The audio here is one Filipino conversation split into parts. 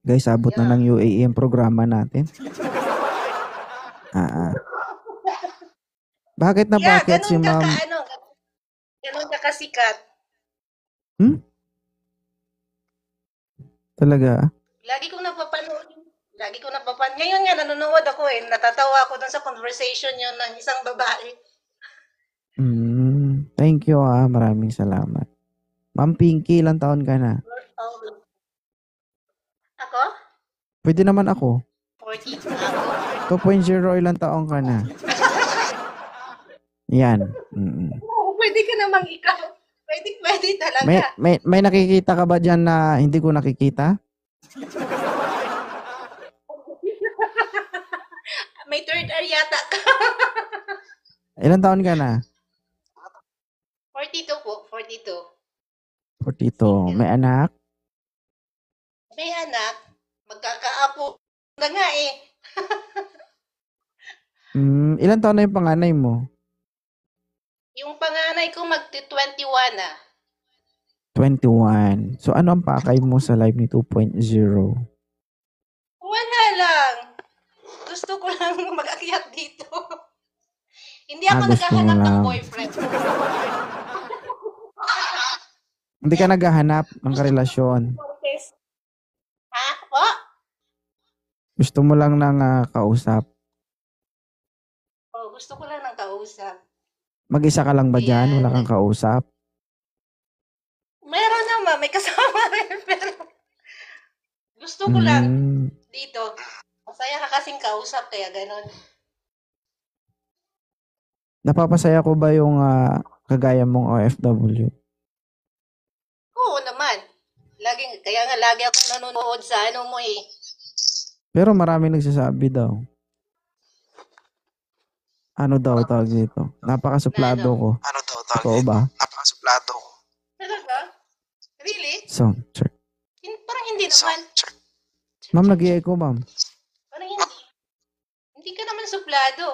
Guys, abot na Yeah. ng UAE ang programa natin. Bakit na Yeah, bakit si ma'am? ganun ka kasikat. Hmm? Talaga? Lagi kong napapanood. Ngayon nga, nanonood ako eh. Natatawa ako dun sa conversation yun ng isang babae. Thank you Maraming salamat. Ma'am Pinky, ilang taon ka na? Ako? Pwede naman ako. 40. 2.0, ilang taon ka na? Yan. Oo, pwede ka namang ikaw. Pwede talaga. May nakikita ka ba dyan na hindi ko nakikita? May third eye yata ka. Ilang taon ka na? 42 po, 42. 42. May anak? May anak, magkakaapo na nga eh. Ilang taon na yung panganay mo? Yung panganay ko magti-21 na. 21. So ano ang pakay mo sa live ni 2.0? Wala lang. Gusto ko lang mag-akyat dito. Hindi ako naghahanap ng boyfriend. Hindi ka naghahanap ng karelasyon. Ha? Po? Gusto mo lang ng kausap. Oh, gusto ko lang ng kausap. Mag-isa ka lang ba dyan? Wala kang kausap? Meron naman, may kasama rin. Pero gusto ko lang dito. Masaya ka kasing kausap, kaya ganon. Napapasaya ko ba yung kagaya mong OFW? Oo naman. Kaya nga lagi akong nanonood sa ano mo eh. Pero marami nagsasabi daw. Ano daw tawag dito? Napakasuplado ko. Ano daw tawag dito? Ba? Napakasuplado ko. Talaga? Really? Sound check. Parang hindi naman. Ma'am, nag-i-echo, ma'am. Parang hindi. Hindi ka naman suplado.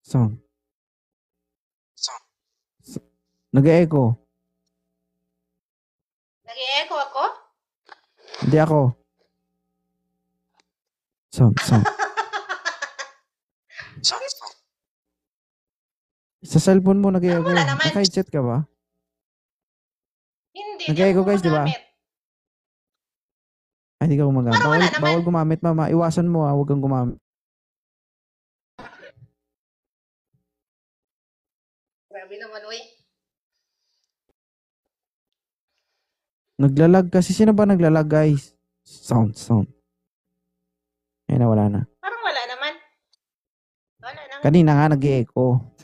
Sound. Nag-i-echo. Nag-i-echo ako? Hindi ako. Sound. Sa cellphone mo nag-i-echo. Naka-headset ka ba? Hindi. Nag-i-echo guys, di ba? Ay, hindi ka gumagamit. Bawal gumamit, mama. Iwasan mo huwag kang gumamit. Grabe naman, uy. Naglalag kasi. Sino ba naglalag, guys? Sound. Ayun na, wala na. Parang wala naman. Kanina nga nag-i-echo.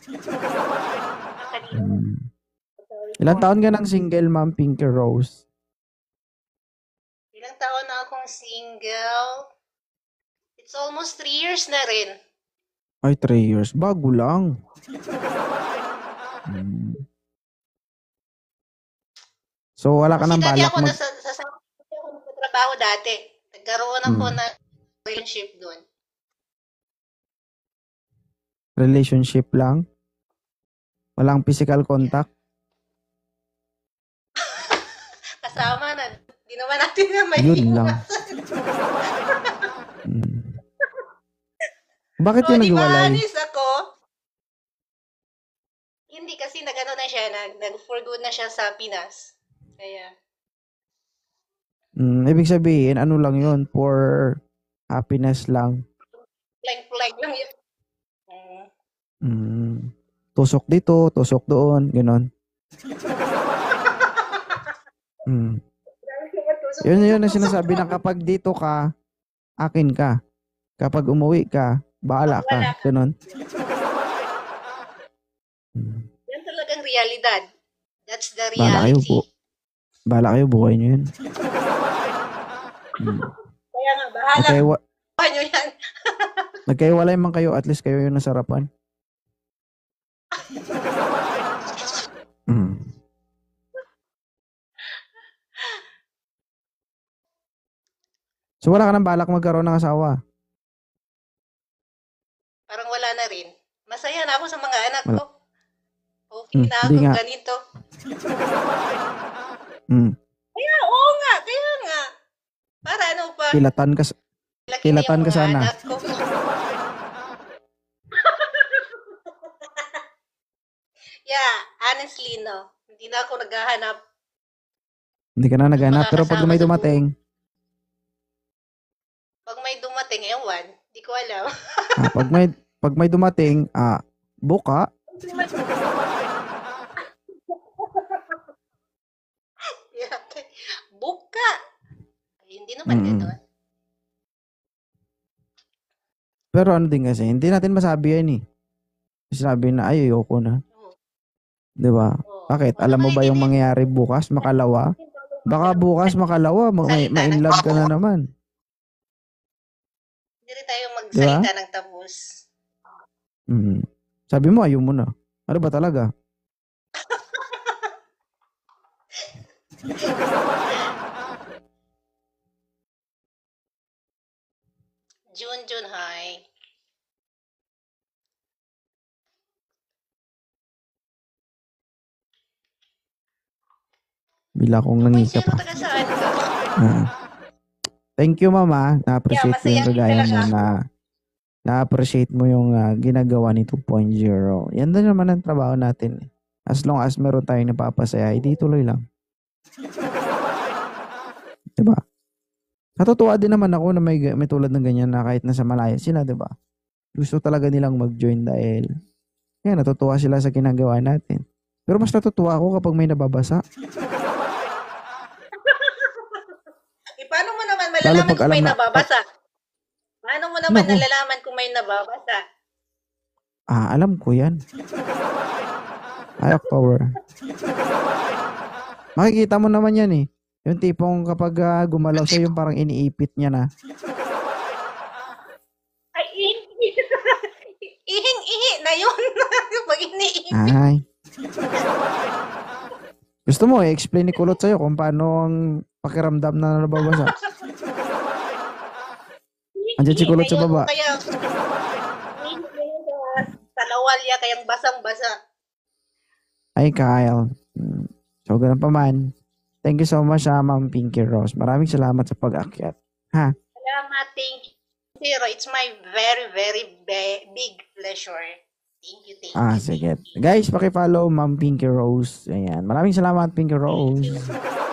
Ilang taon ka ng single, ma'am Pinky Rose? Ilang taon na akong single? It's almost 3 years na rin. Ay, 3 years. Bago lang. So, wala ka nang balak mag... Kasi dati ako nagtatrabaho dati. Nagkaroon ako ng relationship doon. Relationship lang? Walang physical contact? Kasama na. Hindi naman natin na may yun lang. Bakit yung naghiwalay? Di ba ako? Hindi kasi nag-ano na siya, nag-for good na siya sa Pinas. Kaya. Ibig sabihin, ano lang yun? For happiness lang? Like lang yun. Tusok dito, tusok doon, gano'n. Yun ang sinasabi na kapag dito ka, akin ka. Kapag umuwi ka, bahala ka. Gano'n. Yan talagang realidad. That's the reality. Bahala kayo, buhay nyo yun. Kaya nga, bahala. Buhay nyo yan. Nagkaiwalay man kayo, at least kayo yung nasarapan. So wala ka nang balak magkaroon ng asawa? Parang wala na rin. Masaya na ako sa mga anak ko. Okay na ako ganito. Kaya nga. Para Paano pa? Kilatan ka, Laki na kilatan yung ka mga sana. anak ko. Yeah, honestly, no. Hindi na ako naghahanap. Hindi ka na naghanap. Pero pag Makakasama may sa dumating, Pag may dumating, ewan. Hindi ko alam. pag may dumating, buka. Yeah. Buka. Ay, hindi naman Mm. gano'n. Pero ano din kasi, hindi natin masabi yan eh. Sabi na, ay, ayoko na. Oo. Di ba? Oo. Bakit? Oo Alam mo naman, ba yung hindi mangyayari bukas, makalawa? Baka bukas, makalawa, Salita ng ma-inlove ka na naman. Hindi rin tayo Di ba? magsalita ng tapos. Mm. Sabi mo, ayaw mo na. Ano ba talaga? June, hi. Bila kong nangika 2.0 pa. taga saan ka? Thank you, mama. Na-appreciate ko yung masaya kagaya mo talaga. na na-appreciate mo yung ginagawa ni 2.0. Yan din naman ang trabaho natin. As long as meron tayong napapasaya, hindi tuloy lang. Diba? Natutuwa din naman ako na may tulad ng ganyan na kahit nasa malaya sila, diba? Gusto talaga nilang mag-join dahil natutuwa sila sa ginagawa natin. Pero mas natutuwa ako kapag may nababasa. Paano mo naman Lalo malalaman pag kung alam may na, nababasa? Paano mo naman Naku. nalalaman kung may nababasa? Alam ko yan. Ay, October. Makikita mo naman yan eh. Yung tipong kapag gumalaw siya, yung parang iniipit niya na. Ay, ihing-ihi na yun. Pag iniipit. Ay. Gusto mo i-explain ni Kulot sa'yo kung paano ang pakiramdam na nababasa? Andiyan si Kulot sa baba. Kaya, sa lawalya, kayang basang-basa. Ay, Kyle. So, ganun pa man. Thank you so much, Ma'am Pinky Rose. Maraming salamat sa pag-akyat. Ha? Salamat, thank you. Zero, it's my very, very big pleasure. Thank you, thank you. Sige. Guys, paki-follow Ma'am Pinky Rose. Ayan. Maraming salamat, Pinky Rose. Thank you.